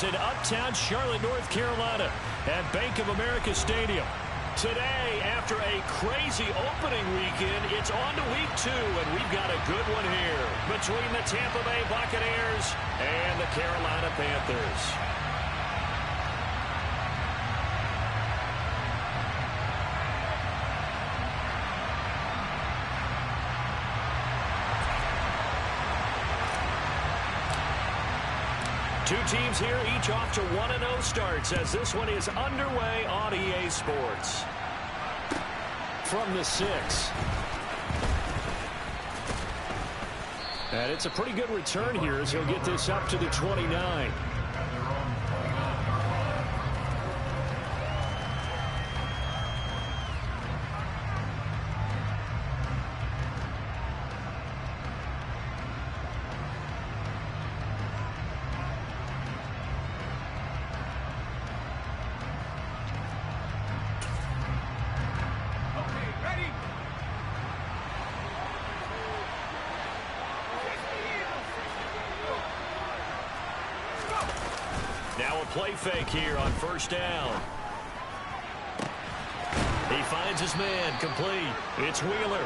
in uptown Charlotte, North Carolina at Bank of America Stadium. Today, after a crazy opening weekend, it's on to week 2, and we've got a good one here between the Tampa Bay Buccaneers and the Carolina Panthers. Two teams here, each off to 1-0 starts as this one is underway on EA Sports. From the 6. And it's a pretty good return here as he'll get this up to the 29. Now a play fake here on first down. He finds his man, complete. It's Wheeler.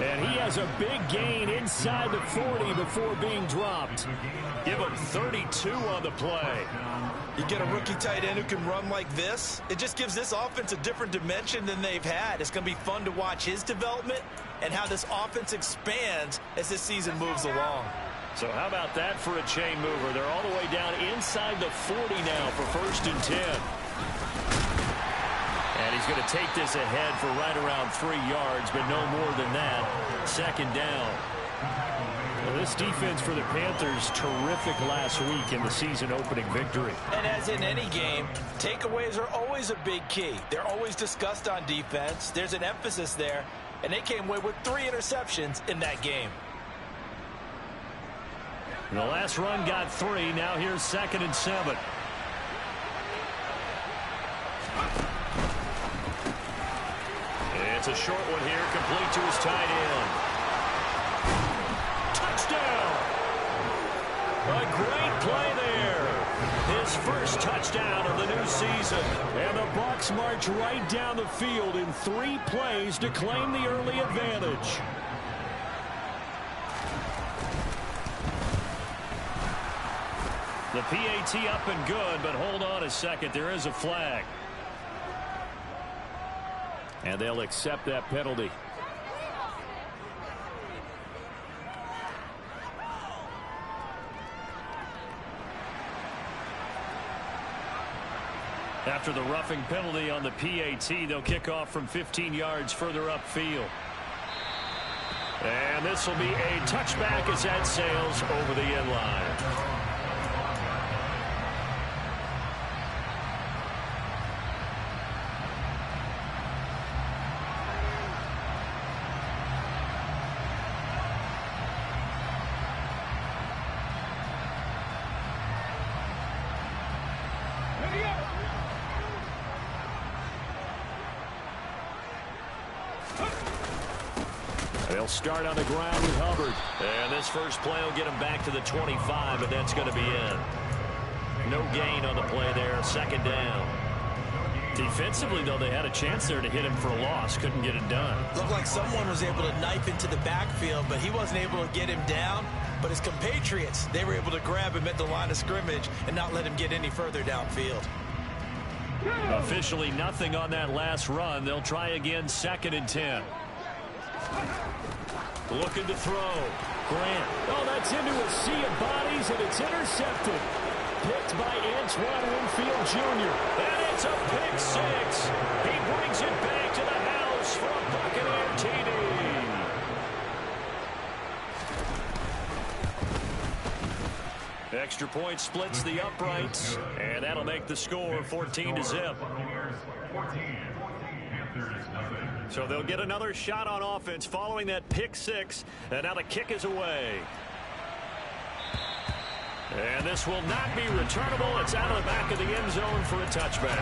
And he has a big gain inside the 40 before being dropped. Give him 32 on the play. You get a rookie tight end who can run like this, it just gives this offense a different dimension than they've had. It's going to be fun to watch his development and how this offense expands as this season moves along. So how about that for a chain mover? They're all the way down inside the 40 now for 1st and 10. And he's going to take this ahead for right around 3 yards, but no more than that. 2nd down. Well, this defense for the Panthers, terrific last week in the season opening victory. And as in any game, takeaways are always a big key. They're always discussed on defense. There's an emphasis there, and they came away with 3 interceptions in that game. The last run got 3. Now here's 2nd and 7. It's a short one here, complete to his tight end. Touchdown! A great play there. His first touchdown of the new season. And the Bucs march right down the field in 3 plays to claim the early advantage. The PAT up and good, but hold on a second. There is a flag. And they'll accept that penalty. After the roughing penalty on the PAT, they'll kick off from 15 yards further upfield. And this will be a touchback as that sails over the end line. They'll start on the ground with Hubbard. And this first play will get him back to the 25, but that's going to be it. No gain on the play there, 2nd down. Defensively, though, they had a chance there to hit him for a loss. Couldn't get it done. Looked like someone was able to knife into the backfield, but he wasn't able to get him down. But his compatriots, they were able to grab him at the line of scrimmage and not let him get any further downfield. Officially nothing on that last run. They'll try again, 2nd and 10. Looking to throw. Grant. Oh, that's into a sea of bodies, and it's intercepted. Picked by Antoine Winfield Jr. And it's a pick 6. He brings it back to the house for a Buccaneer TD. Extra point splits the uprights, and that'll make the score 14-0. So they'll get another shot on offense following that pick 6, and now the kick is away. And this will not be returnable. It's out of the back of the end zone for a touchback.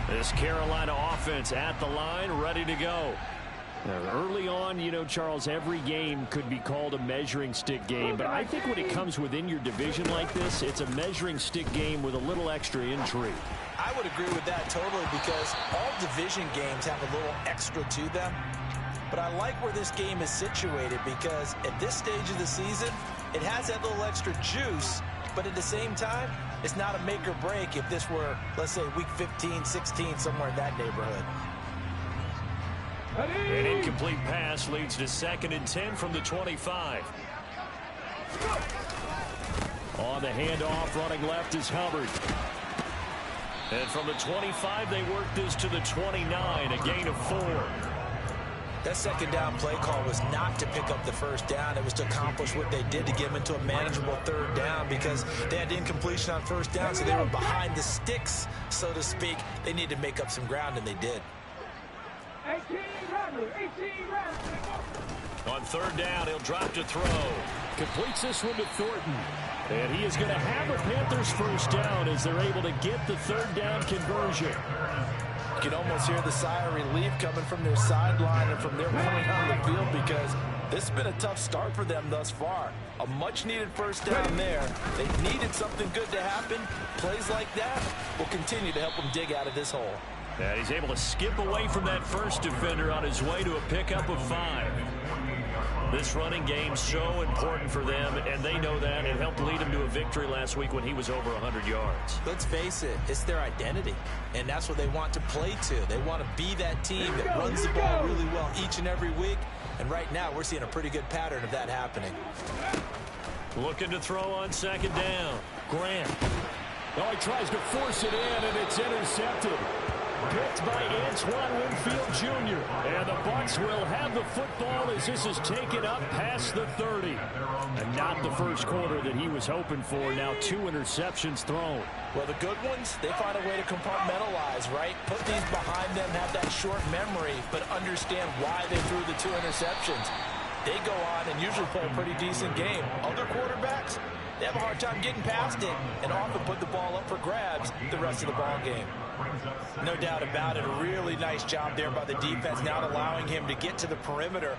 This Carolina offense at the line, ready to go. Now, early on, you know, Charles, every game could be called a measuring stick game, but I think when it comes within your division like this, it's a measuring stick game with a little extra intrigue. I would agree with that totally, because all division games have a little extra to them. But I like where this game is situated, because at this stage of the season, it has that little extra juice, but at the same time, it's not a make or break if this were, let's say, week 15, 16, somewhere in that neighborhood. An incomplete pass leads to 2nd and 10 from the 25. On the handoff, running left is Hubbard. And from the 25, they work this to the 29, a gain of 4. That second down play call was not to pick up the first down. It was to accomplish what they did, to get them into a manageable 3rd down, because they had incompletion on 1st down, so they were behind the sticks, so to speak. They needed to make up some ground, and they did. On 3rd down, he'll drop to throw. Completes this one to Thornton. And he is going to have a Panthers first down as they're able to get the 3rd down conversion. You can almost hear the sigh of relief coming from their sideline and from their point on the field, because this has been a tough start for them thus far. A much-needed first down there. They needed something good to happen. Plays like that will continue to help them dig out of this hole. And he's able to skip away from that first defender on his way to a pickup of 5. This running game so important for them, and they know that. It helped lead him to a victory last week when he was over 100 yards. Let's face it, it's their identity, and that's what they want to play to. They want to be that team that runs the ball really well each and every week, and right now we're seeing a pretty good pattern of that happening. Looking to throw on 2nd down. Grant. Oh, he tries to force it in, and it's intercepted. Picked by Antoine Winfield Jr. And the Bucs will have the football as this is taken up past the 30. And not the first quarter that he was hoping for. Now 2 interceptions thrown. Well, the good ones, they find a way to compartmentalize, right? Put these behind them, have that short memory, but understand why they threw the 2 interceptions. They go on and usually play a pretty decent game. Other quarterbacks, they have a hard time getting past it and often put the ball up for grabs the rest of the ball game. No doubt about it, a really nice job there by the defense, not allowing him to get to the perimeter.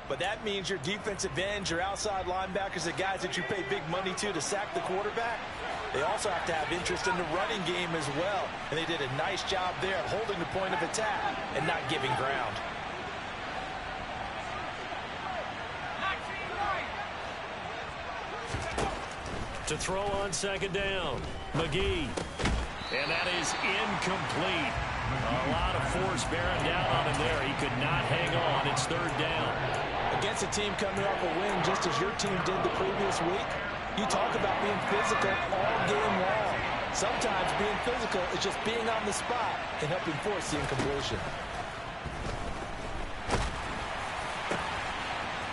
But that means your defensive ends, your outside linebackers, the guys that you pay big money to sack the quarterback, they also have to have interest in the running game as well. And they did a nice job there holding the point of attack and not giving ground. To throw on 2nd down, McGee. And that is incomplete. A lot of force bearing down on him there. He could not hang on. It's 3rd down. Against a team coming off a win just as your team did the previous week, you talk about being physical all game long. Sometimes being physical is just being on the spot and helping force the incompletion.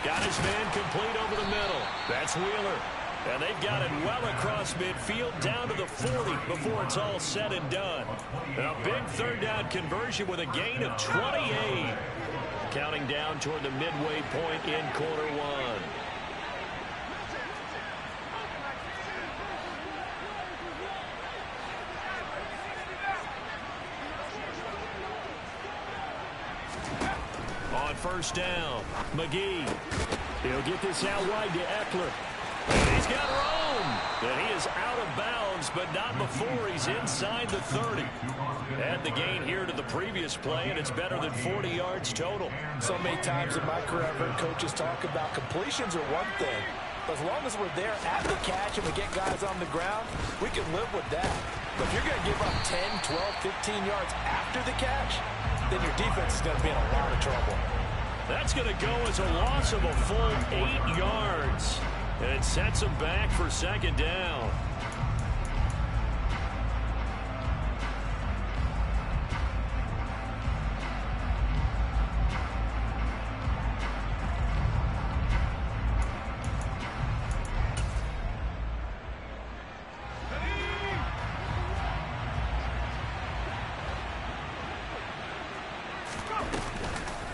Got his man complete over the middle. That's Wheeler. And they've got it well across midfield down to the 40 before it's all said and done. A big 3rd down conversion with a gain of 28. Counting down toward the midway point in quarter 1. On 1st down, McGee. He'll get this out wide to Eckler. And he's got room. And he is out of bounds, but not before he's inside the 30. And the gain here to the previous play, and it's better than 40 yards total. So many times in my career, I've heard coaches talk about completions are one thing. But as long as we're there at the catch and we get guys on the ground, we can live with that. But if you're going to give up 10, 12, 15 yards after the catch, then your defense is going to be in a lot of trouble. That's going to go as a loss of a full 8 yards. And it sets him back for 2nd down.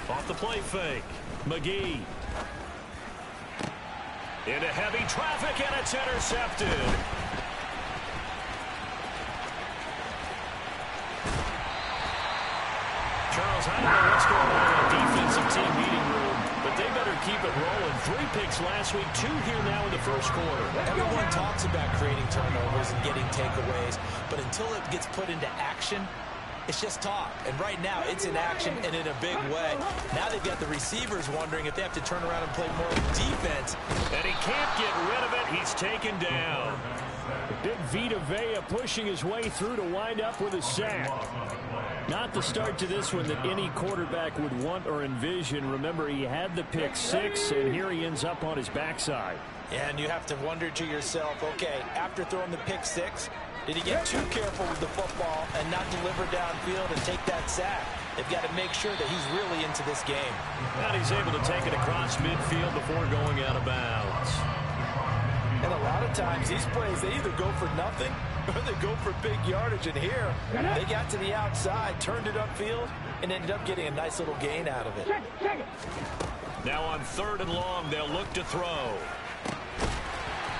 Off the play fake, McGee. Into heavy traffic, and it's intercepted. Charles, I don't know what's going on in the defensive team meeting room, but they better keep it rolling. 3 picks last week, 2 here now in the first quarter. Everyone talks about creating turnovers and getting takeaways, but until it gets put into action, it's just talk. And right now, it's in action and in a big way. Now they've got the receivers wondering if they have to turn around and play more defense. And he can't get rid of it. He's taken down. Big Vita Vea pushing his way through to wind up with a sack. Not the start to this one that any quarterback would want or envision. Remember, he had the pick 6, and here he ends up on his backside. And you have to wonder to yourself, okay, after throwing the pick 6, did he get too careful with the football and not deliver downfield and take that sack? They've got to make sure that he's really into this game. And he's able to take it across midfield before going out of bounds. And a lot of times these plays, they either go for nothing or they go for big yardage. And here, they got to the outside, turned it upfield, and ended up getting a nice little gain out of it. Now on 3rd and long, they'll look to throw.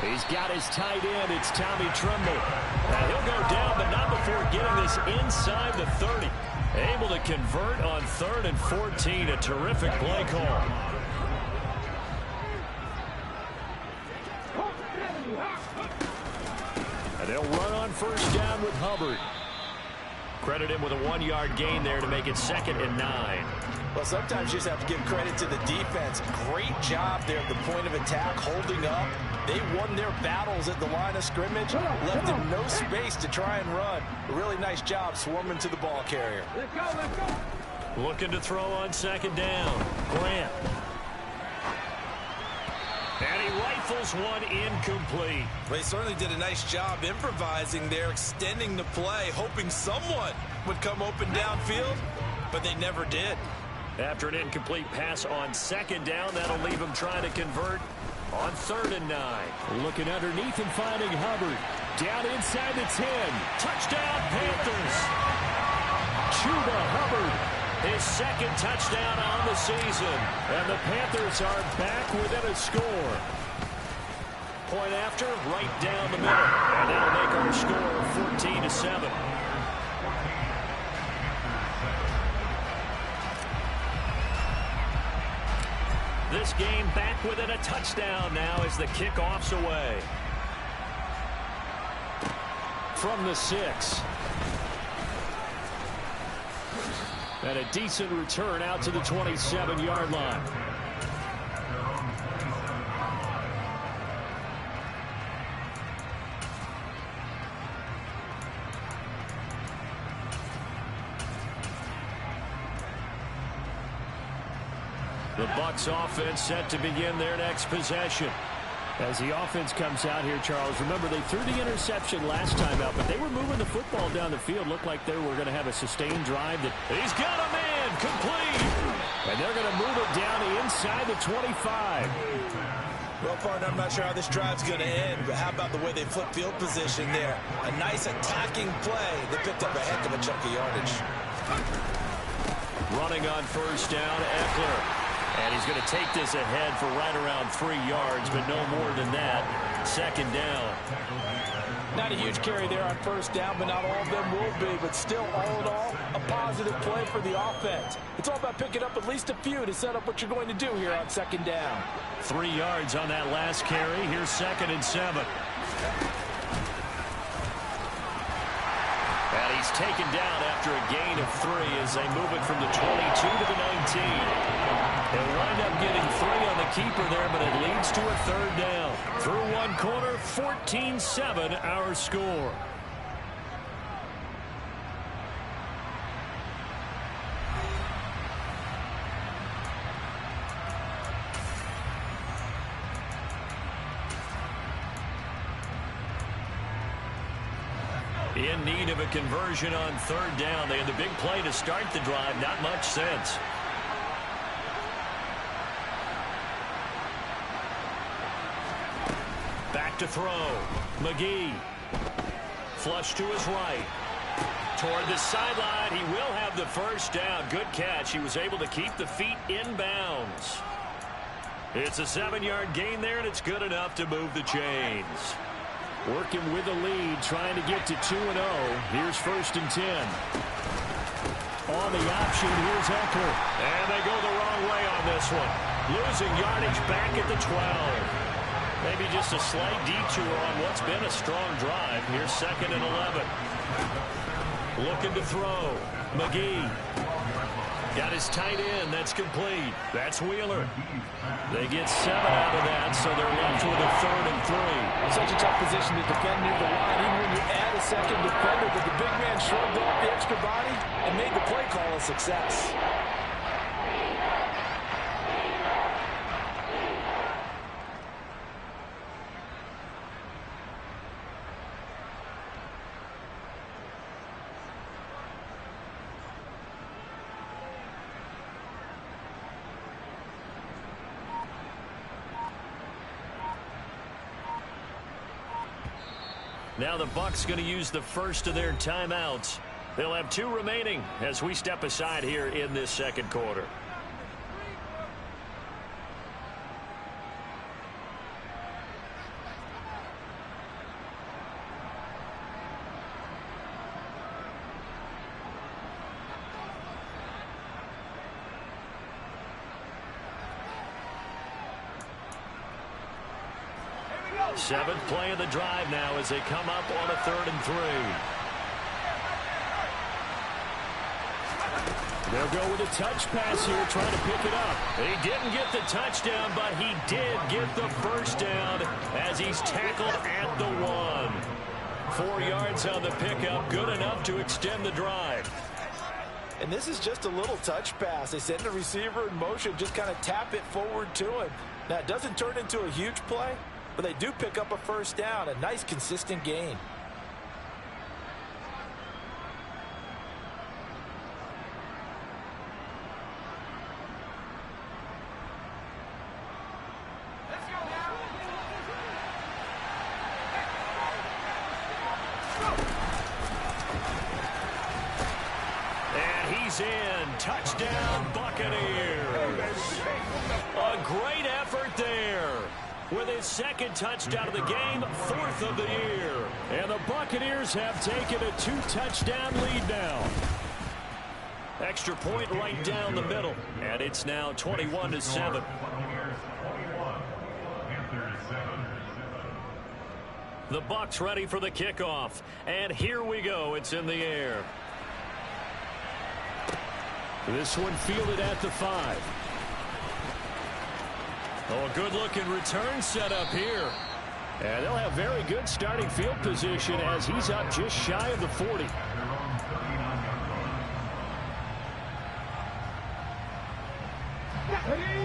He's got his tight end. It's Tommy Tremble. Now he'll go down, but not before getting this inside the 30. Able to convert on 3rd and 14. A terrific play call. And they'll run on 1st down with Hubbard. Credit him with a 1-yard gain there to make it 2nd and 9. Well, sometimes you just have to give credit to the defense. Great job there at the point of attack, holding up. They won their battles at the line of scrimmage, left them no space to try and run. A really nice job swarming to the ball carrier. Let's go. Looking to throw on 2nd down. Grant. And he rifles one incomplete. Well, he certainly did a nice job improvising there, extending the play, hoping someone would come open downfield, but they never did. After an incomplete pass on 2nd down, that'll leave him trying to convert on 3rd and 9. Looking underneath and finding Hubbard. Down inside the 10. Touchdown, Panthers. Chuba Hubbard. His 2nd touchdown on the season. And the Panthers are back within a score. Point after, right down the middle. And that'll make our score 14-7. This game back within a touchdown now as the kickoff's away. From the 6. And a decent return out to the 27-yard line. The Bucs offense set to begin their next possession. As the offense comes out here, Charles, remember they threw the interception last time out, but they were moving the football down the field. Looked like they were going to have a sustained drive. He's got a man, complete. And they're going to move it down inside the 25. Well, partner, I'm not sure how this drive's going to end, but how about the way they flip field position there? A nice attacking play. They picked up a heck of a chunk of yardage. Running on 1st down, Eckler. And he's going to take this ahead for right around 3 yards, but no more than that. 2nd down. Not a huge carry there on 1st down, but not all of them will be. But still, all in all, a positive play for the offense. It's all about picking up at least a few to set up what you're going to do here on 2nd down. 3 yards on that last carry. Here's 2nd and 7. And he's taken down after a gain of 3 as they move it from the 22 to the 19. They'll wind up getting 3 on the keeper there, but it leads to a 3rd down. Through one quarter, 14-7 our score. In need of a conversion on 3rd down. They had the big play to start the drive. Not much sense. Back to throw. McGee. Flush to his right. Toward the sideline. He will have the 1st down. Good catch. He was able to keep the feet in bounds. It's a 7-yard gain there, and it's good enough to move the chains. Working with the lead, trying to get to 2-0. Here's 1st and 10. On the option, here's Eckler. And they go the wrong way on this one. Losing yardage back at the 12. Maybe just a slight detour on what's been a strong drive. Here's 2nd and 11. Looking to throw. McGee. Got his tight end. That's complete. That's Wheeler. They get 7 out of that, so they're left with a 3rd and 3. Such a tough position to defend near the line, even when you add a second defender, but the big man shrugged off the extra body and made the play call a success. Now the Bucs going to use the first of their timeouts. They'll have 2 remaining as we step aside here in this 2nd quarter. Seventh play of the drive now as they come up on a 3rd and 3. They'll go with a touch pass here, trying to pick it up. He didn't get the touchdown, but he did get the first down as he's tackled at the 1. 4 yards on the pickup, good enough to extend the drive. And this is just a little touch pass. They send the receiver in motion, just kind of tap it forward to him. Now, it doesn't turn into a huge play, but they do pick up a first down, a nice consistent gain. And he's in. Touchdown, Buccaneers. A great effort there. With his 2nd touchdown of the game, 4th of the year. And the Buccaneers have taken a 2-touchdown lead now. Extra point right down the middle. And it's now 21-7. The Bucs ready for the kickoff. And here we go. It's in the air. This one fielded at the 5. Oh, a good-looking return set up here. And they'll have very good starting field position as he's up just shy of the 40.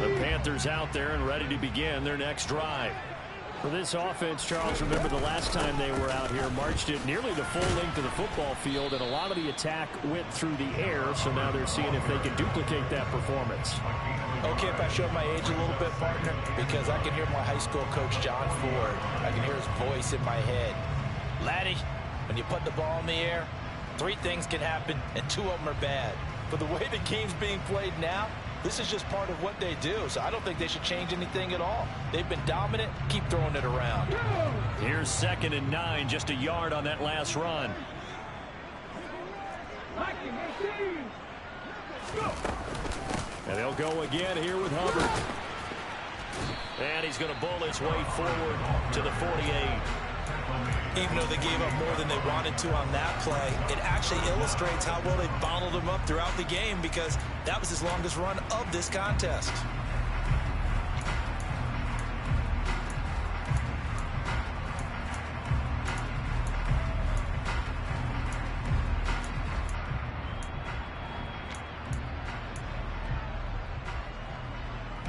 The Panthers out there and ready to begin their next drive. For this offense, Charles, remember the last time they were out here, marched it nearly the full length of the football field, and a lot of the attack went through the air, so now they're seeing if they can duplicate that performance. Okay, if I show my age a little bit, partner, because I can hear my high school coach, John Ford. I can hear his voice in my head. Laddie, when you put the ball in the air, 3 things can happen, and 2 of them are bad. For the way the game's being played now, this is just part of what they do, so I don't think they should change anything at all. They've been dominant. Keep throwing it around. Here's 2nd and 9, just a yard on that last run. And they'll go again here with Hubbard. And he's going to bowl his way forward to the 48. Even though they gave up more than they wanted to on that play, it actually illustrates how well they bottled him up throughout the game, because that was his longest run of this contest.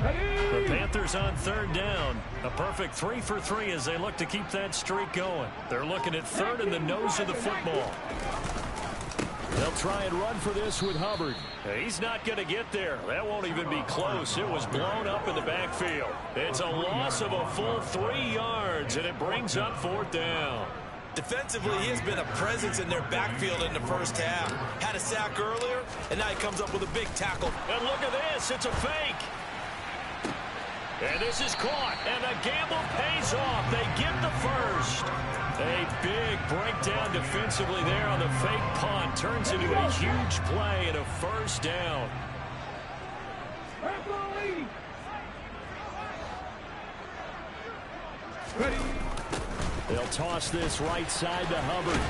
The Panthers on 3rd down. A perfect 3 for 3 as they look to keep that streak going. They're looking at 3rd in the nose of the football. They'll try and run for this with Hubbard. He's not going to get there. That won't even be close. It was blown up in the backfield. It's a loss of a full 3 yards, and it brings up 4th down. Defensively, he has been a presence in their backfield in the first half. Had a sack earlier, and now he comes up with a big tackle. And look at this. It's a fake. And this is caught, and the gamble pays off. They get the first. A big breakdown defensively there on the fake punt. Turns into a huge play and a first down. Ready. They'll toss this right side to Hubbard.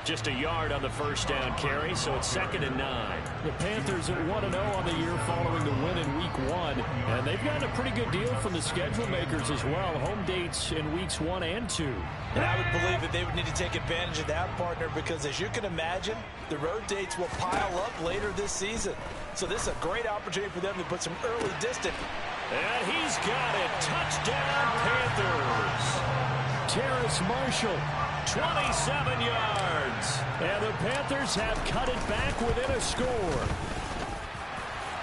Just a yard on the first down carry, so it's 2nd and 9. The Panthers are 1-0 on the year following the win in Week 1, and they've gotten a pretty good deal from the schedule makers as well. Home dates in Weeks 1 and 2. And I would believe that they would need to take advantage of that, partner, because as you can imagine, the road dates will pile up later this season. So this is a great opportunity for them to put some early distance. And he's got it. Touchdown, Panthers. Terrace Marshall, 27 yards. And the Panthers have cut it back within a score.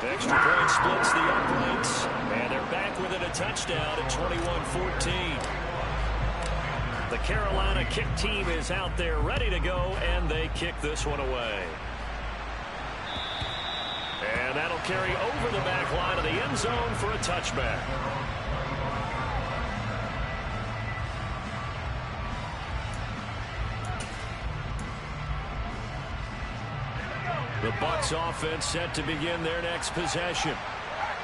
The extra point splits the uprights. And they're back within a touchdown at 21-14. The Carolina kick team is out there ready to go, and they kick this one away. And that'll carry over the back line of the end zone for a touchback. The Bucs offense set to begin their next possession.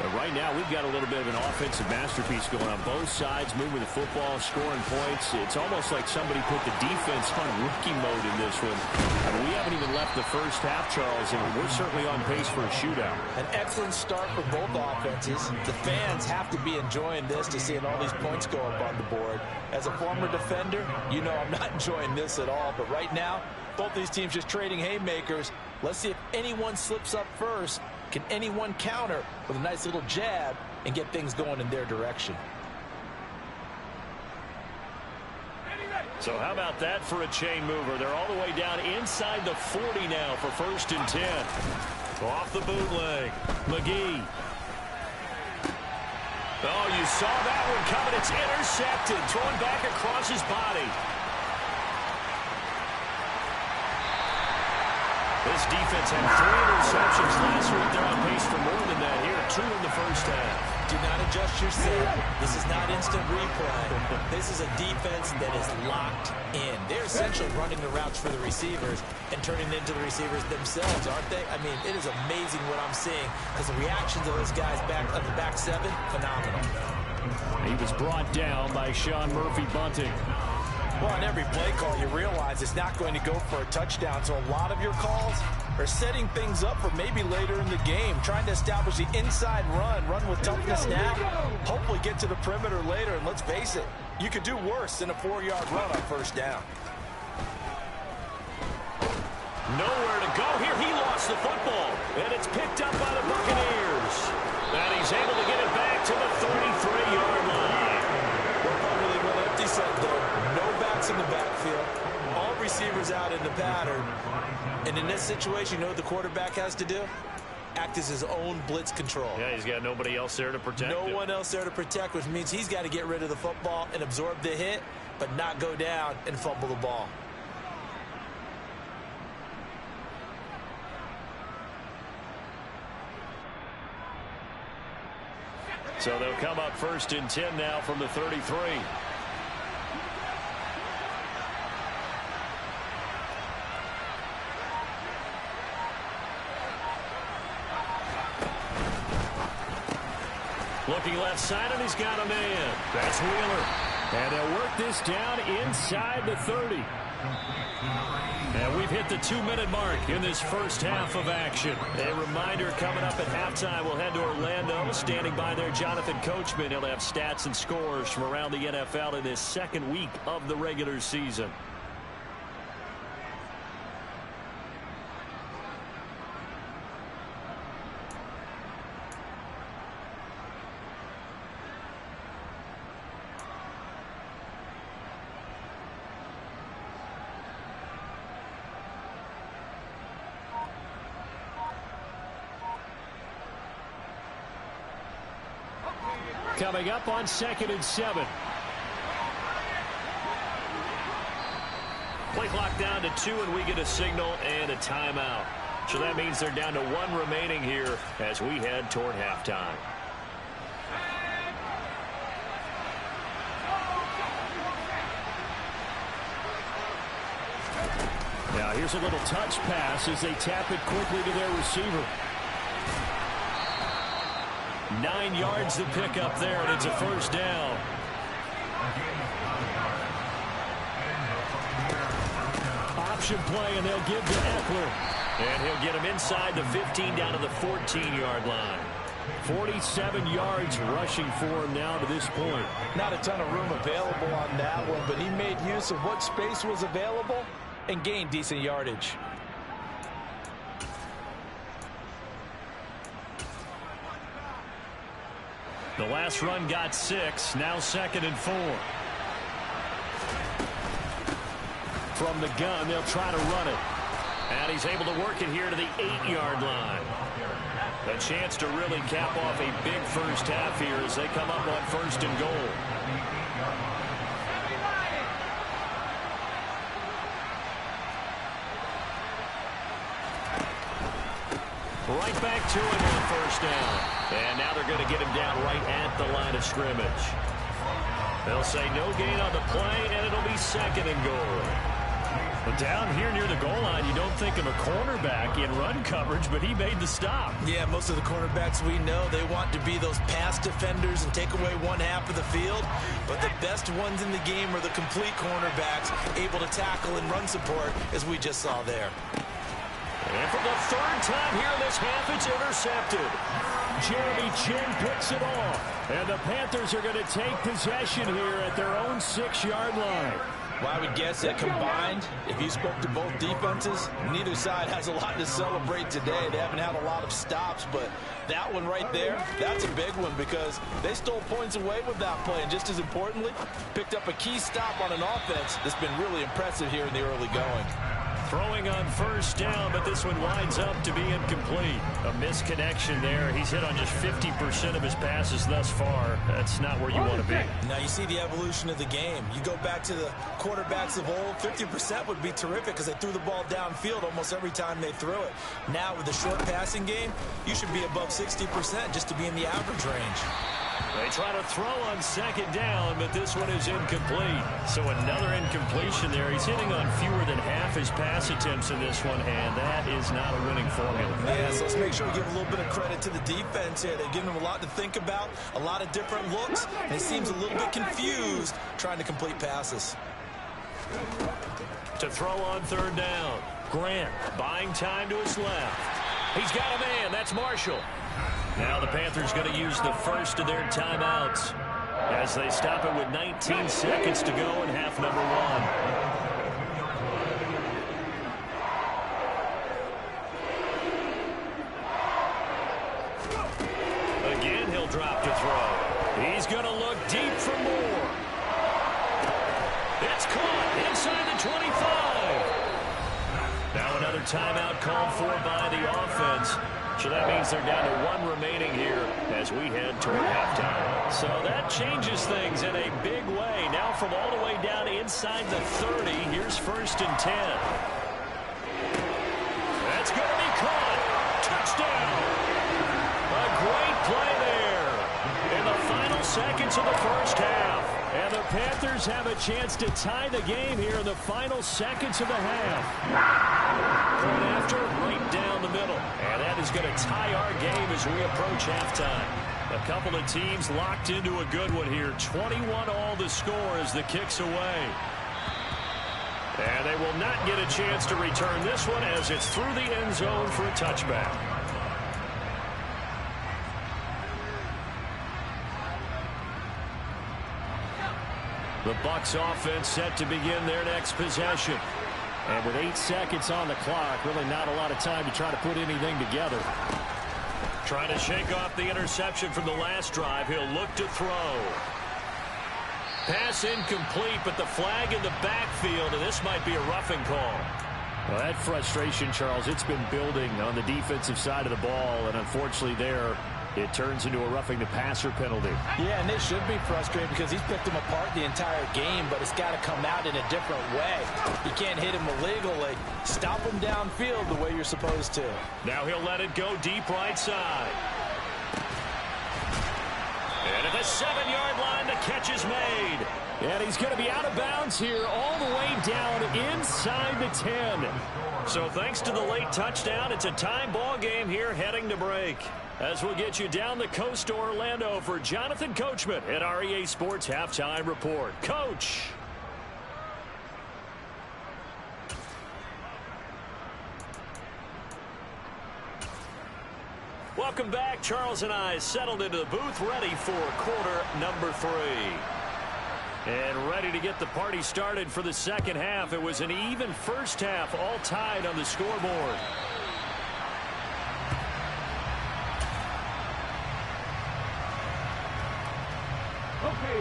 But right now, we've got a little bit of an offensive masterpiece going on both sides, moving the football, scoring points. It's almost like somebody put the defense on rookie mode in this one. I mean, we haven't even left the first half, Charles, and we're certainly on pace for a shootout. An excellent start for both offenses. The fans have to be enjoying this to seeing all these points go up on the board. As a former defender, you know I'm not enjoying this at all. But right now, both these teams just trading haymakers. Let's see if anyone slips up first. Can anyone counter with a nice little jab and get things going in their direction? So how about that for a chain mover? They're all the way down inside the 40 now for 1st and 10. Off the bootleg. McGee. Oh, you saw that one coming. It's intercepted. Thrown back across his body. This defense had 3 interceptions last week. They're on pace for more than that here. 2 in the first half. Do not adjust your set. This is not instant replay. This is a defense that is locked in. They're essentially running the routes for the receivers and turning it into the receivers themselves, aren't they? I mean, it is amazing what I'm seeing because the reactions of those guys back of the back 7, phenomenal. He was brought down by Sean Murphy-Bunting. Well, on every play call, you realize it's not going to go for a touchdown. So a lot of your calls are setting things up for maybe later in the game, trying to establish the inside run with toughness now, hopefully get to the perimeter later. And let's face it, you could do worse than a 4-yard run on first down. Nowhere to go here. He lost the football, and it's picked up by the Buccaneers. And he's able to get it back to the 33-yard line. Really well empty set, though. In the backfield, all receivers out in the pattern, and in this situation, you know what the quarterback has to do? Act as his own blitz control. Yeah, he's got nobody else there to protect him. No one else there to protect, which means he's got to get rid of the football and absorb the hit, but not go down and fumble the ball. So they'll come up 1st and 10 now from the 33. Looking left side, and he's got a man. That's Wheeler. And they'll work this down inside the 30. And we've hit the 2-minute mark in this first half of action. A reminder coming up at halftime, we'll head to Orlando. Standing by there, Jonathan Coachman. He'll have stats and scores from around the NFL in this 2nd week of the regular season. Coming up on 2nd and 7. Play clock down to 2, and we get a signal and a timeout. So that means they're down to 1 remaining here as we head toward halftime. Here's a little touch pass as they tap it quickly to their receiver. 9 yards to pick up there, and it's a first down. Option play, and they'll give to Eckler. And he'll get him inside the 15 down to the 14-yard line. 47 yards rushing for him now to this point. Not a ton of room available on that one, but he made use of what space was available and gained decent yardage. The last run got 6, now 2nd and 4. From the gun, they'll try to run it. And he's able to work it here to the 8-yard line. A chance to really cap off a big first half here as they come up on 1st and goal. Right back to him on 1st down. And now they're going to get him down right at the line of scrimmage. They'll say no gain on the play, and it'll be 2nd and goal. But down here near the goal line, you don't think of a cornerback in run coverage, but he made the stop. Yeah, most of the cornerbacks we know, they want to be those pass defenders and take away one half of the field. But the best ones in the game are the complete cornerbacks, able to tackle and run support, as we just saw there. And for the 3rd time here in this half, it's intercepted. Jeremy Chin picks it off. And the Panthers are going to take possession here at their own 6-yard line. Well, I would guess that combined, if you spoke to both defenses, neither side has a lot to celebrate today. They haven't had a lot of stops, but that one right there, that's a big one because they stole points away with that play. And just as importantly, picked up a key stop on an offense that's been really impressive here in the early going. Throwing on 1st down, but this one winds up to be incomplete. A misconnection there. He's hit on just 50% of his passes thus far. That's not where you want to be. Now you see the evolution of the game. You go back to the quarterbacks of old, 50% would be terrific because they threw the ball downfield almost every time they threw it. Now with the short passing game, you should be above 60% just to be in the average range. They try to throw on 2nd down, but this one is incomplete. So another incompletion there. He's hitting on fewer than half his pass attempts in this one, and that is not a winning formula. Yeah, so let's make sure we give a little bit of credit to the defense here. They're giving him a lot to think about, a lot of different looks, and he seems a little bit confused trying to complete passes. To throw on 3rd down, Grant buying time to his left. He's got a man. That's Marshall. Now the Panthers going to use the first of their timeouts as they stop it with 19 seconds to go in half number 1. Again, he'll drop to throw. He's going to look deep for more. It's caught inside the 25. Now another timeout called for by the offense. So that means they're down to 1 remaining here as we head toward halftime. So that changes things in a big way. Now from all the way down inside the 30, here's 1st and 10. That's going to be caught. Touchdown. A great play there in the final seconds of the first half. And the Panthers have a chance to tie the game here in the final seconds of the half. Point after, right down the middle. And that is going to tie our game as we approach halftime. A couple of teams locked into a good one here. 21-all the score as the kick's away. And they will not get a chance to return this one as it's through the end zone for a touchback. The Bucs offense set to begin their next possession. And with 8 seconds on the clock, really not a lot of time to try to put anything together. Trying to shake off the interception from the last drive. He'll look to throw. Pass incomplete, but the flag in the backfield, and this might be a roughing call. Well, that frustration, Charles, it's been building on the defensive side of the ball, and unfortunately there, it turns into a roughing the passer penalty. Yeah, and it should be frustrating because he's picked him apart the entire game, but it's got to come out in a different way. You can't hit him illegally. Stop him downfield the way you're supposed to. Now he'll let it go deep right side. And at the 7-yard line, the catch is made. And he's going to be out of bounds here all the way down inside the 10. So thanks to the late touchdown, it's a time ball game here heading to break. As we'll get you down the coast to Orlando for Jonathan Coachman at our EA Sports Halftime Report. Coach. Welcome back. Charles and I settled into the booth ready for quarter number 3. And ready to get the party started for the second half. It was an even first half, all tied on the scoreboard.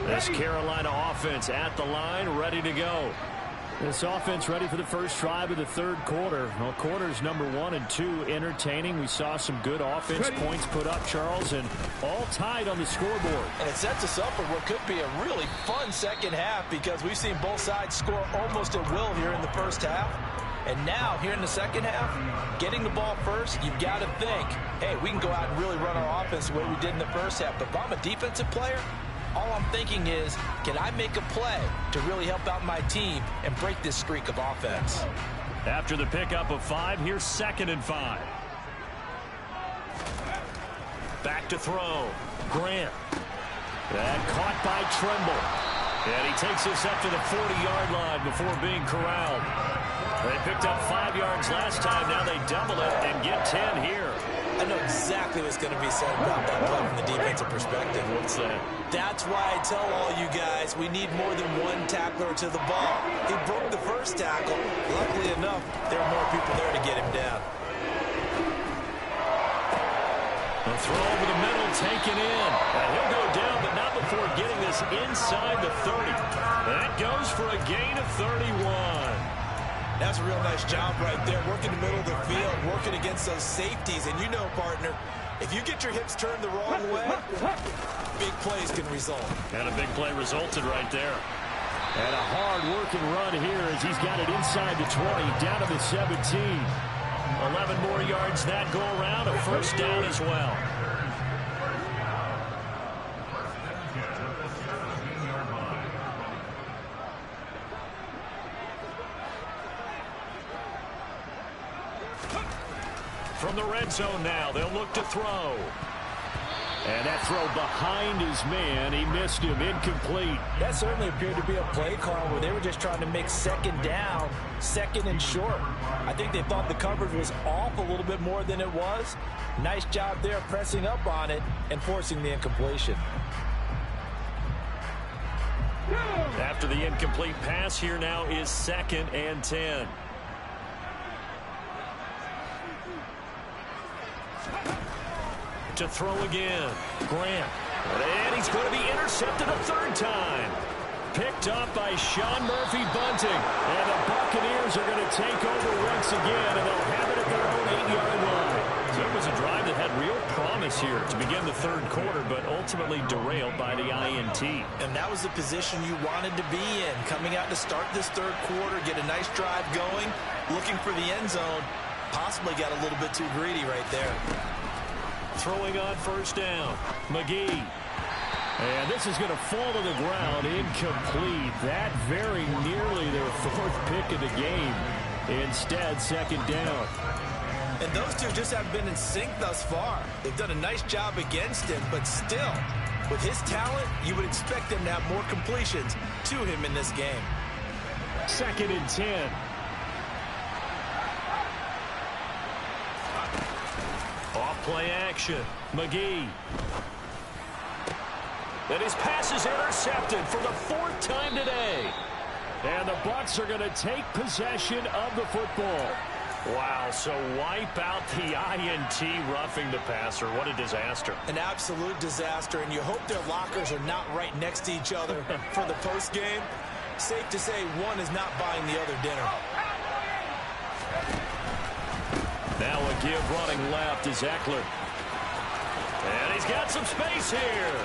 This Carolina offense at the line, ready to go. This offense ready for the first drive of the third quarter. Well, quarters number 1 and 2 entertaining. We saw some good offense points put up, Charles, and all tied on the scoreboard. And it sets us up for what could be a really fun second half because we've seen both sides score almost at will here in the first half. And now, here in the second half, getting the ball first, you've got to think, hey, we can go out and really run our offense the way we did in the first half. But if I'm a defensive player, all I'm thinking is, can I make a play to really help out my team and break this streak of offense? After the pickup of 5, here's 2nd and 5. Back to throw. Grant. And caught by Tremble. And he takes this up to the 40-yard line before being corralled. They picked up 5 yards last time. Now they double it and get 10 here. I know exactly what's going to be said about that play from the defensive perspective. What's that? That's why I tell all you guys we need more than one tackler to the ball. He broke the first tackle. Luckily enough, there were more people there to get him down. The throw over the middle taken in. And he'll go down, but not before getting this inside the 30. That goes for a gain of 31. That's a real nice job right there, working the middle of the field, working against those safeties. And you know, partner, if you get your hips turned the wrong way, big plays can result. And a big play resulted right there. And a hard-working run here as he's got it inside the 20, down to the 17. 11 more yards that go around, a first down as well. From the red zone now, they'll look to throw. And that throw behind his man. He missed him, incomplete. That certainly appeared to be a play call where they were just trying to make second down, second and short. I think they thought the coverage was off a little bit more than it was. Nice job there pressing up on it and forcing the incompletion. After the incomplete pass, here now is 2nd and 10. To throw again. Grant. And he's going to be intercepted a 3rd time. Picked up by Sean Murphy-Bunting. And the Buccaneers are going to take over once again, and they'll have it at their own 8-yard line. So it was a drive that had real promise here to begin the third quarter, but ultimately derailed by the INT. And that was the position you wanted to be in. Coming out to start this third quarter, get a nice drive going, looking for the end zone. Possibly got a little bit too greedy right there. Throwing on first down. McGee. And this is going to fall to the ground. Incomplete. That very nearly their 4th pick of the game. Instead, 2nd down. And those two just haven't been in sync thus far. They've done a nice job against him, but still, with his talent, you would expect them to have more completions to him in this game. 2nd and 10. Off-play action. McGee. And his pass is intercepted for the 4th time today. And the Bucs are going to take possession of the football. Wow, so wipe out the INT roughing the passer. What a disaster. An absolute disaster, and you hope their lockers are not right next to each other for the postgame. Safe to say one is not buying the other dinner. Now a give running left is Eckler. And he's got some space here.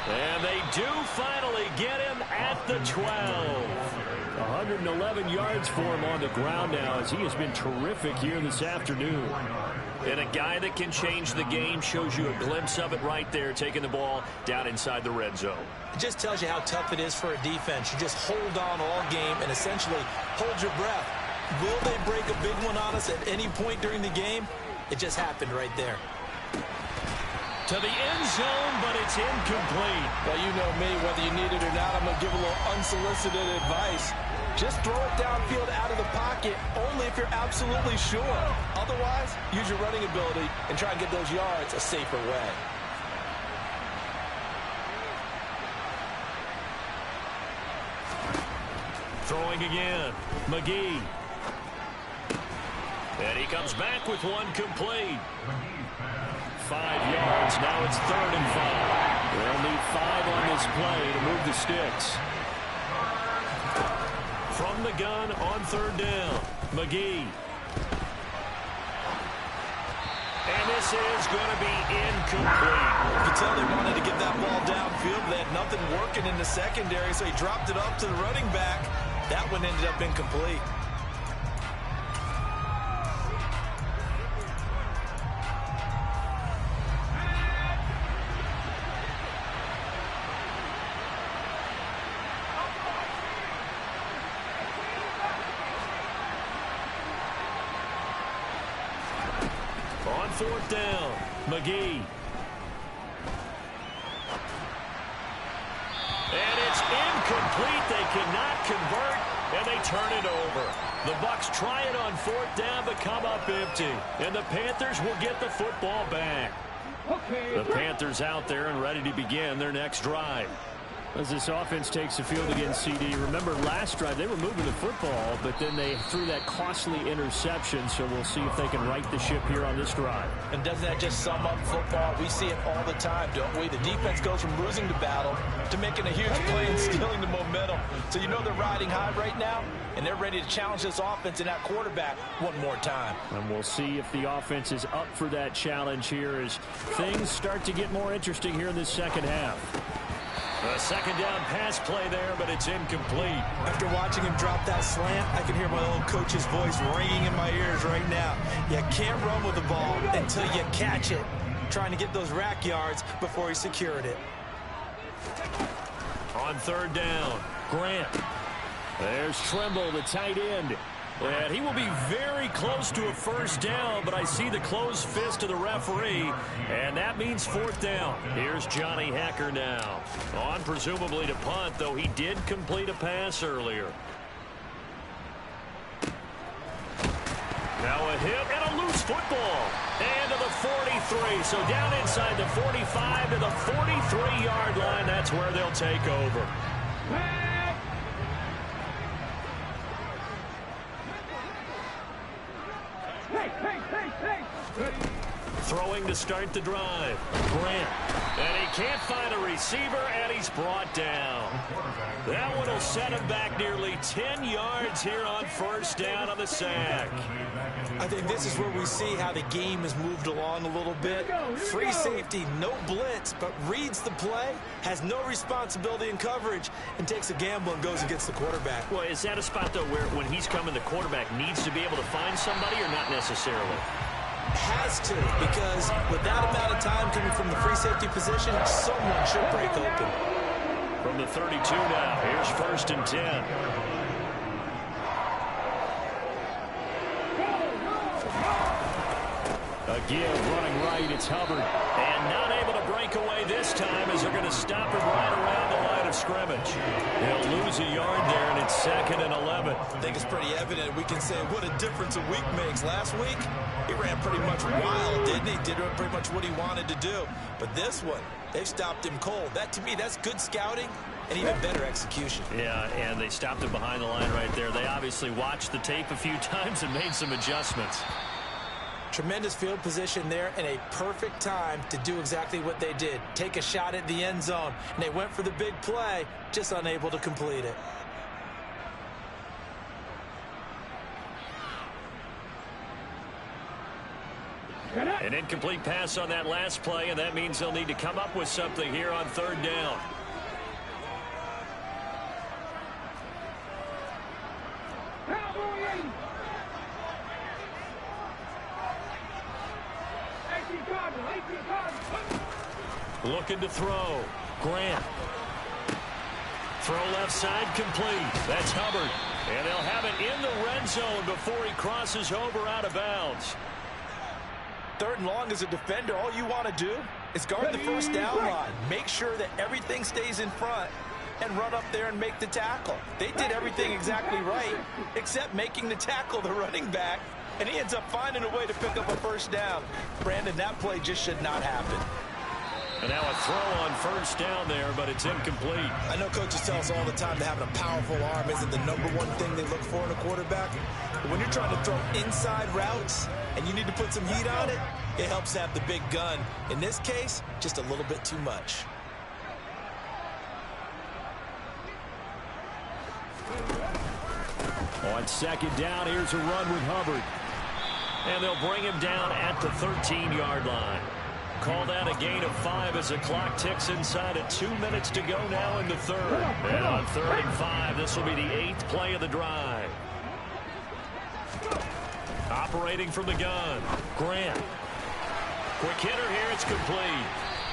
And they do finally get him at the 12. 111 yards for him on the ground now, as he has been terrific here this afternoon. And a guy that can change the game, shows you a glimpse of it right there, taking the ball down inside the red zone. It just tells you how tough it is for a defense. You just hold on all game and essentially hold your breath. Will they break a big one on us at any point during the game? It just happened right there. To the end zone, but it's incomplete. Well, you know me, whether you need it or not, I'm going to give a little unsolicited advice. Just throw it downfield out of the pocket, only if you're absolutely sure. Otherwise, use your running ability and try and get those yards a safer way. Throwing again, McGee. And he comes back with one complete. 5 yards, now it's 3rd and 5. They'll need 5 on this play to move the sticks. From the gun on 3rd down, McGee. And this is going to be incomplete. You can tell they wanted to get that ball downfield. They had nothing working in the secondary, so he dropped it up to the running back. That one ended up incomplete. On 4th down, McGee. And it's incomplete. They cannot convert, and they turn it over. The Bucs try it on 4th down, but come up empty. And the Panthers will get the football back. The Panthers out there and ready to begin their next drive. As this offense takes the field against CD, remember last drive they were moving the football, but then they threw that costly interception, so we'll see if they can right the ship here on this drive. And doesn't that just sum up football? We see it all the time, don't we? The defense goes from losing the battle to making a huge play and stealing the momentum. So you know they're riding high right now, and they're ready to challenge this offense and that quarterback one more time. And we'll see if the offense is up for that challenge here as things start to get more interesting here in this second half. A 2nd down pass play there, but it's incomplete. After watching him drop that slant, I can hear my old coach's voice ringing in my ears right now. You can't run with the ball until you catch it. Trying to get those rack yards before he secured it. On 3rd down, Grant. There's Trimble, the tight end. And he will be very close to a 1st down, but I see the closed fist of the referee, and that means 4th down. Here's Johnny Hecker now. On presumably to punt, though he did complete a pass earlier. Now a hit and a loose football. And to the 43, so down inside the 45 to the 43-yard line. That's where they'll take over. Throwing to start the drive. Grant. And he can't find a receiver, and he's brought down. That one will set him back nearly 10 yards here on 1st down on the sack. I think this is where we see how the game has moved along a little bit. Free safety, no blitz, but reads the play, has no responsibility in coverage, and takes a gamble and goes against the quarterback. Well, is that a spot, though, where when he's coming, the quarterback needs to be able to find somebody or not necessarily? Has to, because with that amount of time coming from the free safety position, someone should break open. From the 32 now, here's 1st and 10. A give running right, it's Hubbard. And not able to break away this time as they're going to stop him right around the line of scrimmage. He'll lose a yard there, and it's 2nd and 11. I think it's pretty evident. We can say what a difference a week makes. Last week, he ran pretty much wild, didn't he? Did pretty much what he wanted to do. But this one, they've stopped him cold. That, to me, that's good scouting and even better execution. Yeah, and they stopped him behind the line right there. They obviously watched the tape a few times and made some adjustments. Tremendous field position there and a perfect time to do exactly what they did. Take a shot at the end zone. And they went for the big play, just unable to complete it. An incomplete pass on that last play, and that means they'll need to come up with something here on 3rd down. Looking to throw. Grant. Throw left side complete. That's Hubbard. And they'll have it in the red zone before he crosses over out of bounds. 3rd and long as a defender, all you want to do is guard the first down line. Make sure that everything stays in front and run up there and make the tackle. They did everything exactly right, except making the tackle the running back, and he ends up finding a way to pick up a first down. Brandon, that play just should not happen. And now a throw on first down there, but it's incomplete. I know coaches tell us all the time that having a powerful arm isn't the #1 thing they look for in a quarterback. But when you're trying to throw inside routes and you need to put some heat on it, it helps have the big gun. In this case, just a little bit too much. On 2nd down, here's a run with Hubbard. And they'll bring him down at the 13-yard line. Called out a gain of 5 as the clock ticks inside of 2 minutes to go now in the 3rd. And on 3rd and 5, this will be the 8th play of the drive. Operating from the gun, Grant. Quick hitter here, it's complete.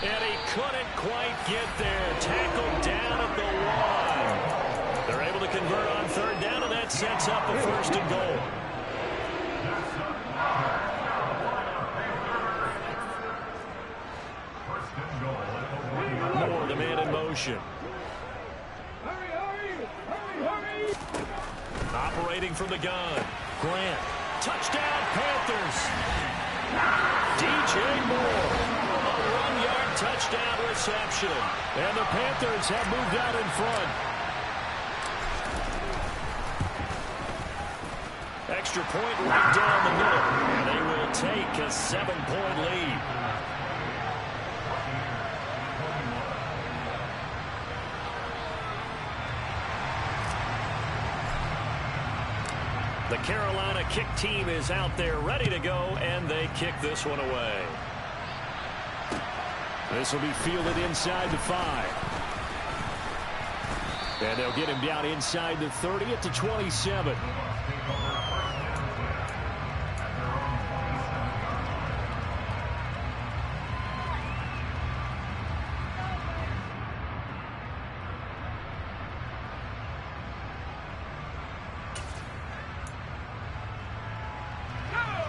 And he couldn't quite get there. Tackled down at the 1. They're able to convert on 3rd down, and that sets up a 1st and goal. Moore, the man in motion. Operating from the gun, Grant. Touchdown, Panthers. DJ Moore. A 1-yard touchdown reception. And the Panthers have moved out in front. Extra point right down the middle. And they will take a 7-point lead. The Carolina kick team is out there ready to go, and they kick this one away. This will be fielded inside the 5. And they'll get him down inside the 30 at the 27.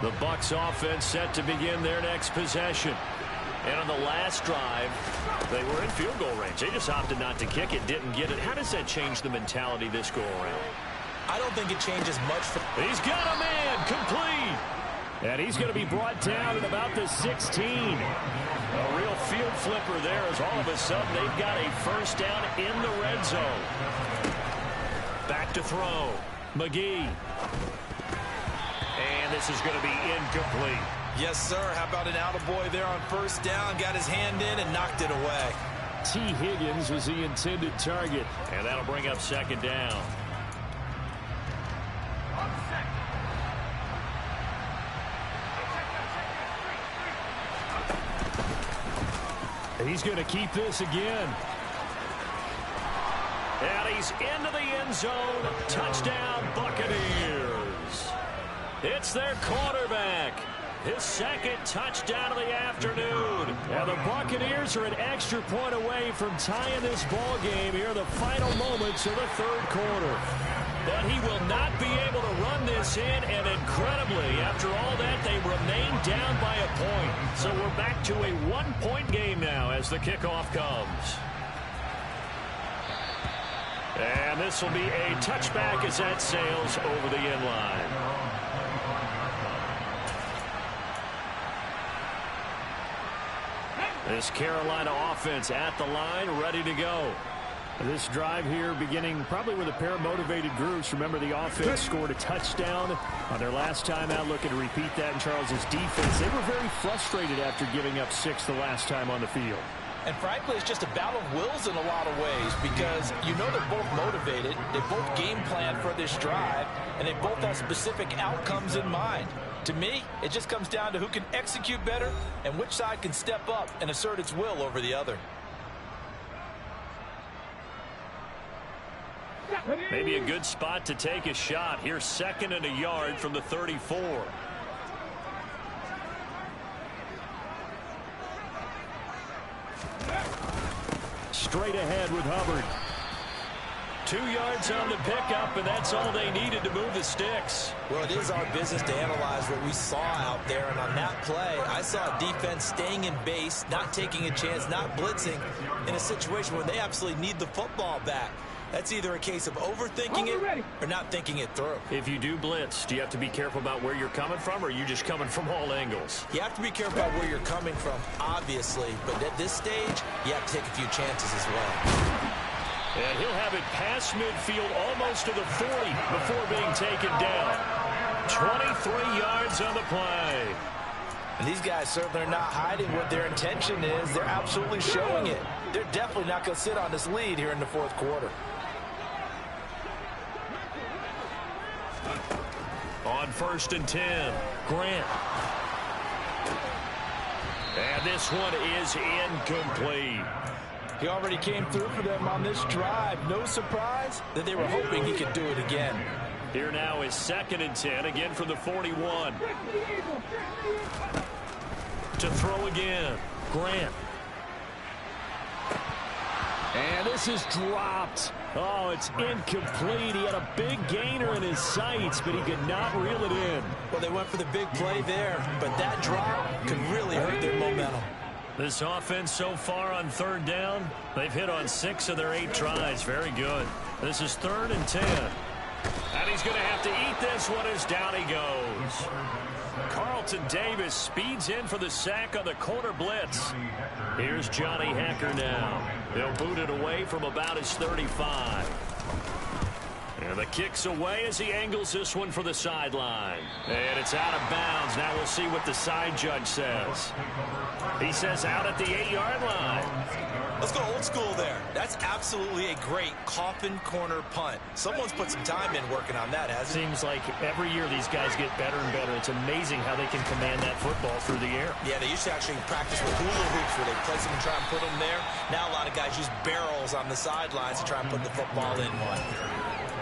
The Bucs offense set to begin their next possession. And on the last drive, they were in field goal range. They just opted not to kick it, didn't get it. How does that change the mentality this go around? I don't think it changes much. He's got a man, complete. And he's going to be brought down at about the 16. A real field flipper there as all of a sudden they've got a first down in the red zone. Back to throw. McGee. And this is going to be incomplete. Yes, sir. How about an attaboy there on first down? Got his hand in and knocked it away. T. Higgins was the intended target. And that'll bring up 2nd down. And he's going to keep this again. And he's into the end zone. Touchdown, Buccaneers. It's their quarterback. His 2nd touchdown of the afternoon. And the Buccaneers are an extra point away from tying this ball game here in the final moments of the 3rd quarter. But he will not be able to run this in, and incredibly, after all that, they remain down by a point. So we're back to a 1-point game now as the kickoff comes. And this will be a touchback as that sails over the end line. This Carolina offense at the line, ready to go. This drive here beginning probably with a pair of motivated groups. Remember, the offense scored a touchdown on their last time out. Looking to repeat that in Charles's defense. They were very frustrated after giving up 6 the last time on the field. And frankly, it's just a battle of wills in a lot of ways, because you know they're both motivated, they both game plan for this drive, and they both have specific outcomes in mind. To me, it just comes down to who can execute better and which side can step up and assert its will over the other. Maybe a good spot to take a shot. Here's 2nd and a yard from the 34. Straight ahead with Hubbard. 2 yards on the pickup, and that's all they needed to move the sticks. Well, it is our business to analyze what we saw out there, and on that play, I saw a defense staying in base, not taking a chance, not blitzing, in a situation where they absolutely need the football back. That's either a case of overthinking it or not thinking it through. If you do blitz, do you have to be careful about where you're coming from, or are you just coming from all angles? You have to be careful about where you're coming from, obviously, but at this stage, you have to take a few chances as well. And he'll have it past midfield almost to the 40 before being taken down. 23 yards on the play. And these guys certainly are not hiding what their intention is. They're absolutely showing it. They're definitely not going to sit on this lead here in the 4th quarter. On 1st and 10, Grant. And this one is incomplete. He already came through for them on this drive. No surprise that they were hoping he could do it again. Here now is 2nd and 10, again from the 41. To throw again, Grant. And this is dropped. Oh, it's incomplete. He had a big gainer in his sights, but he could not reel it in. Well, they went for the big play there, but that drop could really hurt their momentum. This offense so far on 3rd down, they've hit on 6 of their 8 tries. Very good. This is 3rd and 10. And he's going to have to eat this one as down he goes. Carlton Davis speeds in for the sack on the corner blitz. Here's Johnny Hecker now. They'll boot it away from about his 35. And the kick's away as he angles this one for the sideline. And it's out of bounds. Now we'll see what the side judge says. He says out at the 8-yard line. Let's go old school there. That's absolutely a great coffin corner punt. Someone's put some time in working on that, hasn't it? Seems like every year these guys get better and better. It's amazing how they can command that football through the air. Yeah, they used to actually practice with hula hoops where they place them and try and put them there. Now a lot of guys use barrels on the sidelines to try and put the football in one.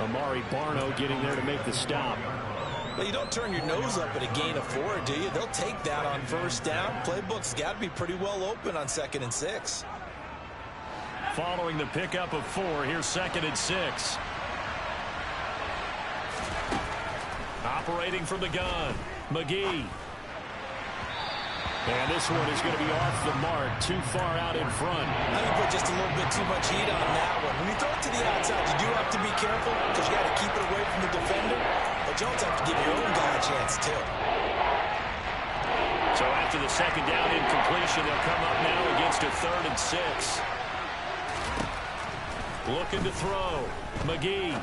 Amari Barno getting there to make the stop. Well, you don't turn your nose up at a gain of 4, do you? They'll take that on 1st down. Playbook's got to be pretty well open on 2nd and 6. Following the pickup of 4, here's 2nd and 6. Operating from the gun, McGee. And this one is going to be off the mark, too far out in front. I think put just a little bit too much heat on that one. When you throw it to the outside, you do have to be careful because you got to keep it away from the defender. But you also have to give your own guy a chance, too. So after the 2nd down incompletion, they'll come up now against a 3rd and 6. Looking to throw. McGee.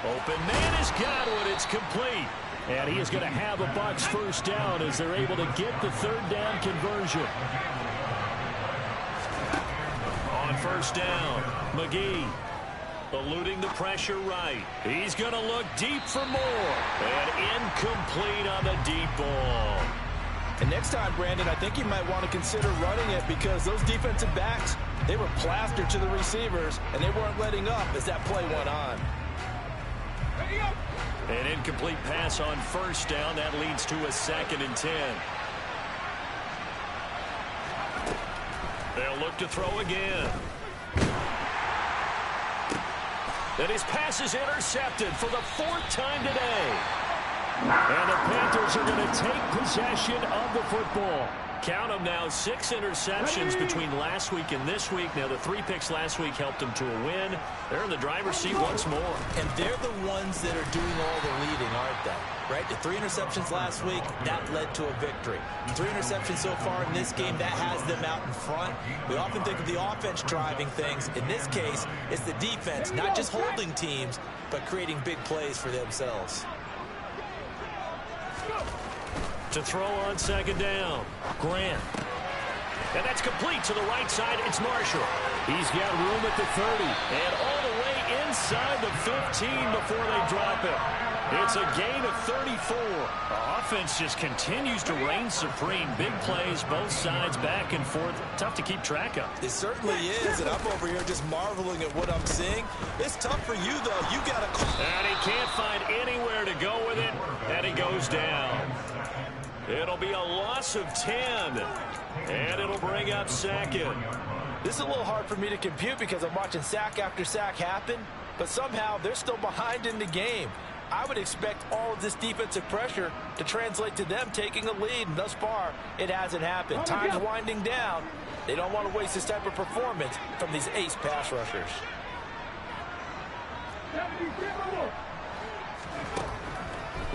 Open man has got one. It's complete. And he is going to have a Bucs 1st down as they're able to get the 3rd down conversion. On 1st down, McGee eluding the pressure right. He's going to look deep for more. And incomplete on the deep ball. And next time, Brandon, I think you might want to consider running it because those defensive backs, they were plastered to the receivers, and they weren't letting up as that play went on. An incomplete pass on 1st down. That leads to a 2nd and 10. They'll look to throw again. And his pass is intercepted for the 4th time today. And the Panthers are going to take possession of the football. Count them now, 6 interceptions between last week and this week. Now, the 3 picks last week helped them to a win. They're in the driver's seat once more. And they're the ones that are doing all the leading, aren't they? Right? The 3 interceptions last week, that led to a victory. 3 interceptions so far in this game, that has them out in front. We often think of the offense driving things. In this case, it's the defense, not just holding teams, but creating big plays for themselves. To throw on 2nd down, Grant. And that's complete to the right side. It's Marshall. He's got room at the 30 and all the way inside the 15 before they drop it. It's a gain of 34. Our offense just continues to reign supreme. Big plays, both sides, back and forth. Tough to keep track of. It certainly is, and I'm over here just marveling at what I'm seeing. It's tough for you, though. You got to... And he can't find anywhere to go with it, and he goes down. It'll be a loss of 10, and it'll bring up second. This is a little hard for me to compute because I'm watching sack after sack happen, but somehow they're still behind in the game. I would expect all of this defensive pressure to translate to them taking a lead, and thus far, it hasn't happened. Time's winding down. They don't want to waste this type of performance from these ace pass rushers.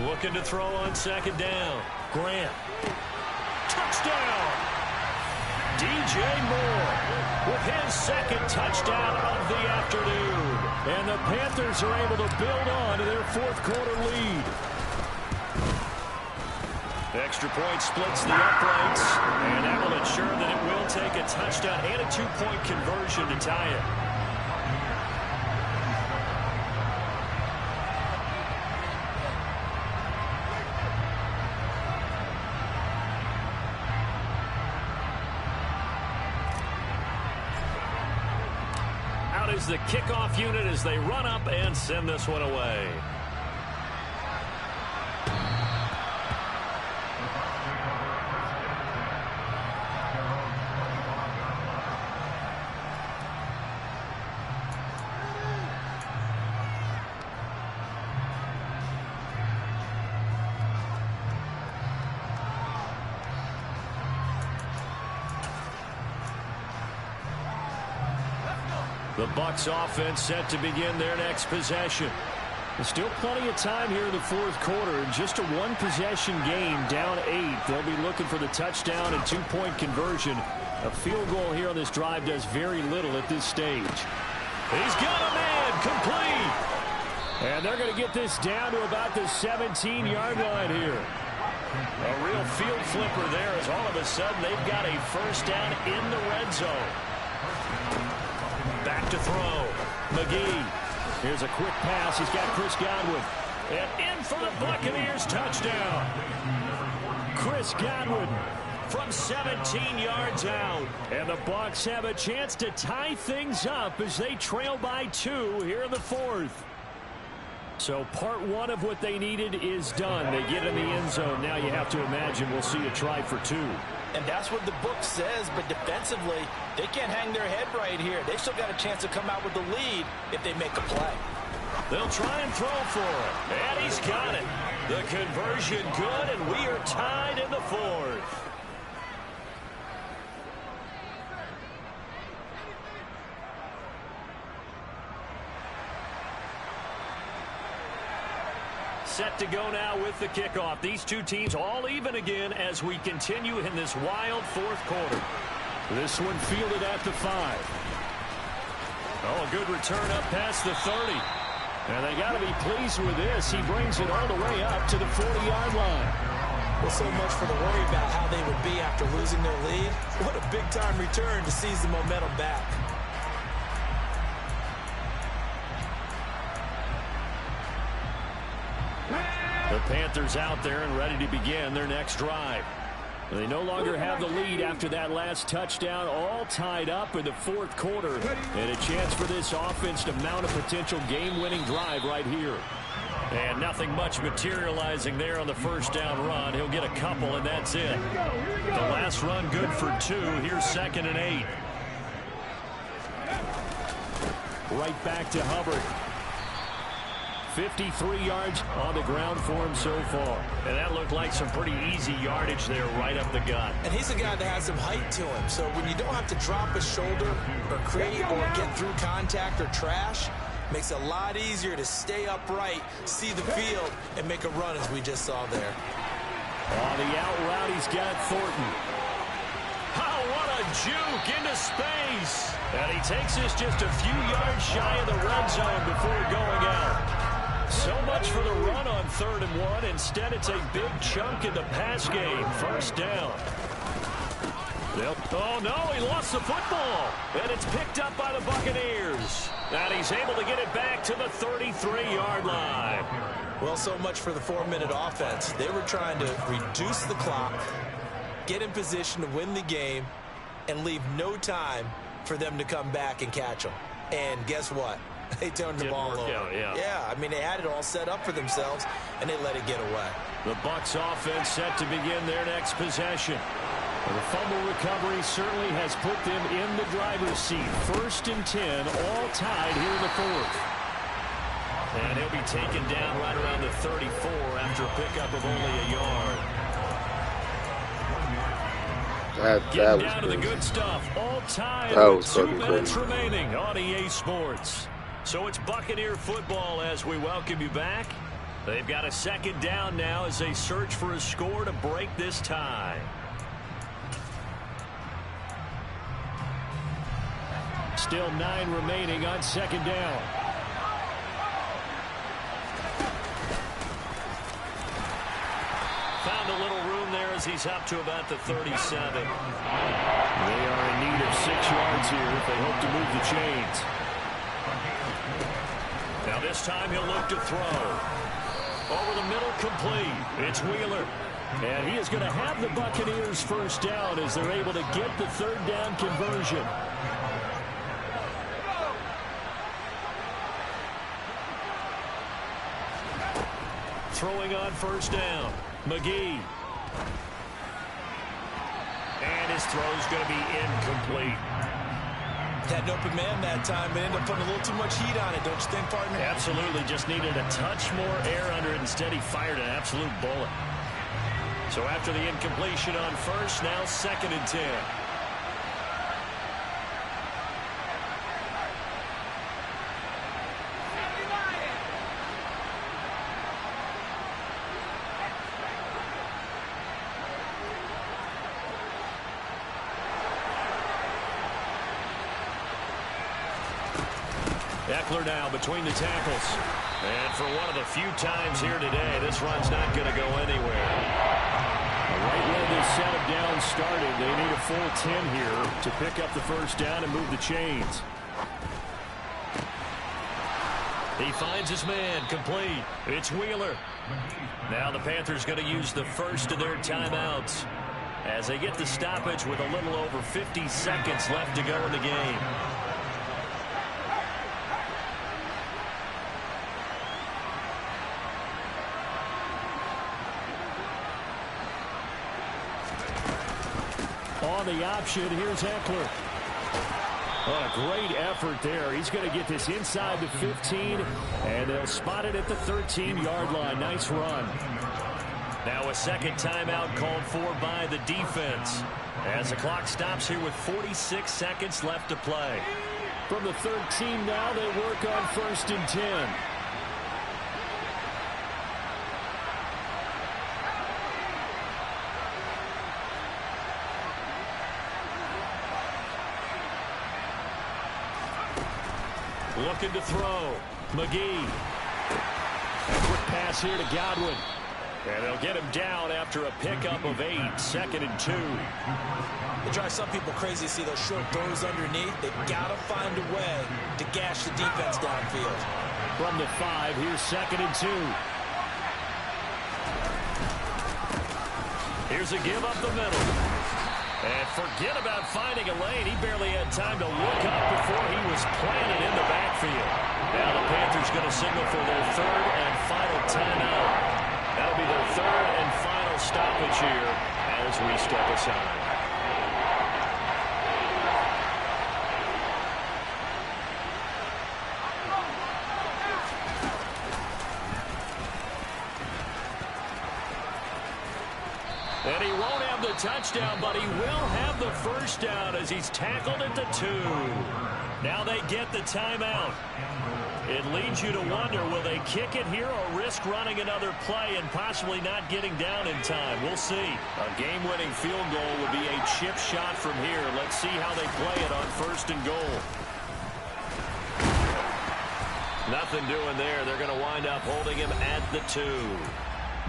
Looking to throw on second down. Grant. Touchdown! DJ Moore with his second touchdown of the afternoon. And the Panthers are able to build on to their fourth quarter lead. Extra point splits the uprights, and that will ensure that it will take a touchdown and a two-point conversion to tie it. Is the kickoff unit as they run up and send this one away. The Bucs offense set to begin their next possession. There's still plenty of time here in the fourth quarter. In just a one-possession game, down 8. They'll be looking for the touchdown and two-point conversion. A field goal here on this drive does very little at this stage. He's got a man complete. And they're going to get this down to about the 17-yard line here. A real field flipper there as all of a sudden they've got a first down in the red zone. Back to throw. McGee. Here's a quick pass. He's got Chris Godwin. And in for the Buccaneers touchdown. Chris Godwin from 17 yards out. And the Bucs have a chance to tie things up as they trail by 2 here in the fourth. So part one of what they needed is done. They get in the end zone. Now you have to imagine we'll see a try for 2. And that's what the book says, but defensively, they can't hang their head right here. They've still got a chance to come out with the lead if they make a play. They'll try and throw for it. And he's got it. The conversion good, and we are tied in the fourth. Set to go now with the kickoff. These two teams all even again as we continue in this wild fourth quarter. This one fielded at the 5. Oh, a good return up past the 30. And they got to be pleased with this. He brings it all the way up to the 40-yard line. Well, so much for the worry about how they would be after losing their lead. What a big-time return to seize the momentum back. The Panthers out there and ready to begin their next drive. They no longer have the lead after that last touchdown, all tied up in the fourth quarter. And a chance for this offense to mount a potential game-winning drive right here. And nothing much materializing there on the first down run. He'll get a couple, and that's it. The last run good for 2. Here's 2nd and 8. Right back to Hubbard. 53 yards on the ground for him so far. And that looked like some pretty easy yardage there right up the gut. And he's a guy that has some height to him. So when you don't have to drop a shoulder or create or get through contact or trash, makes it a lot easier to stay upright, see the field, and make a run as we just saw there. On the out route, he's got Thornton. Oh, what a juke into space. And he takes us just a few yards shy of the red zone before going out. So much for the run on 3rd and 1. Instead, it's a big chunk in the pass game. First down. Oh, no, he lost the football. And it's picked up by the Buccaneers. And he's able to get it back to the 33-yard line. Well, so much for the 4-minute offense. They were trying to reduce the clock, get in position to win the game, and leave no time for them to come back and catch them. And guess what? They turned the ball over. Yeah, I mean, they had it all set up for themselves, and they let it get away. The Bucs offense set to begin their next possession. And the fumble recovery certainly has put them in the driver's seat. 1st and 10, all tied here in the 4th. And he'll be taken down right around the 34 after a pickup of only a yard. Getting down to the good stuff. All tied with 2 minutes remaining on EA Sports. So it's Buccaneer football as we welcome you back. They've got a 2nd down now as they search for a score to break this tie. Still 9 remaining on 2nd down. Found a little room there as he's up to about the 37. They are in need of 6 yards here if they hope to move the chains. Now this time he'll look to throw. Over the middle, complete. It's Wheeler. And he is going to have the Buccaneers 1st down as they're able to get the 3rd down conversion. Throwing on 1st down. McGee. And his throw's going to be incomplete. Had an open man that time, but ended up putting a little too much heat on it, don't you think, partner? Absolutely. Just needed a touch more air under it. Instead, he fired an absolute bullet. So after the incompletion on 1st, now 2nd and 10. Eckler now between the tackles. And for one of the few times here today, this run's not going to go anywhere. Right where this set of downs started, they need a full 10 here to pick up the 1st down and move the chains. He finds his man, complete. It's Wheeler. Now the Panthers going to use the 1st of their timeouts as they get the stoppage with a little over 50 seconds left to go in the game. On the option, here's Eckler. Oh, a great effort there. He's going to get this inside the 15, and they'll spot it at the 13-yard line. Nice run. Now a 2nd timeout called for by the defense as the clock stops here with 46 seconds left to play. From the 13 now, they work on 1st and 10. Looking to throw. McGee. A quick pass here to Godwin. And they'll get him down after a pickup of 8. 2nd and 2. It drives some people crazy to see those short throws underneath. They've got to find a way to gash the defense downfield. From the 5, here's 2nd and 2. Here's a give up the middle. And forget about finding a lane. He barely had time to look up before he was planted in the backfield. Now the Panthers going to signal for their 3rd and final timeout. That'll be their 3rd and final stoppage here as we step aside. And he won't have the touchdown, but he will have the 1st down as he's tackled at the 2. Now they get the timeout. It leads you to wonder, will they kick it here or risk running another play and possibly not getting down in time? We'll see. A game-winning field goal would be a chip shot from here. Let's see how they play it on 1st and goal. Nothing doing there. They're going to wind up holding him at the 2.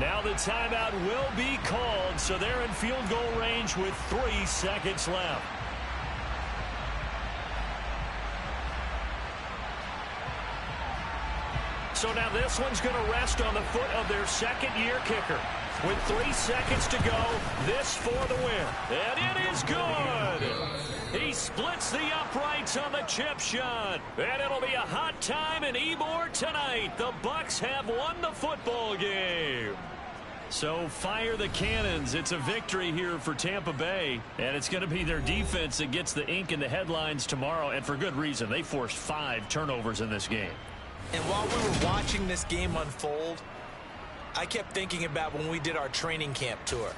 Now the timeout will be called, so they're in field goal range with 3 seconds left. So now this one's going to rest on the foot of their second-year kicker. With 3 seconds to go, this for the win. And it is good. He splits the uprights on the chip shot. And it'll be a hot time in Ybor tonight. The Bucs have won the football game. So fire the cannons. It's a victory here for Tampa Bay. And it's going to be their defense that gets the ink in the headlines tomorrow. And for good reason. They forced 5 turnovers in this game. And while we were watching this game unfold, I kept thinking about when we did our training camp tour.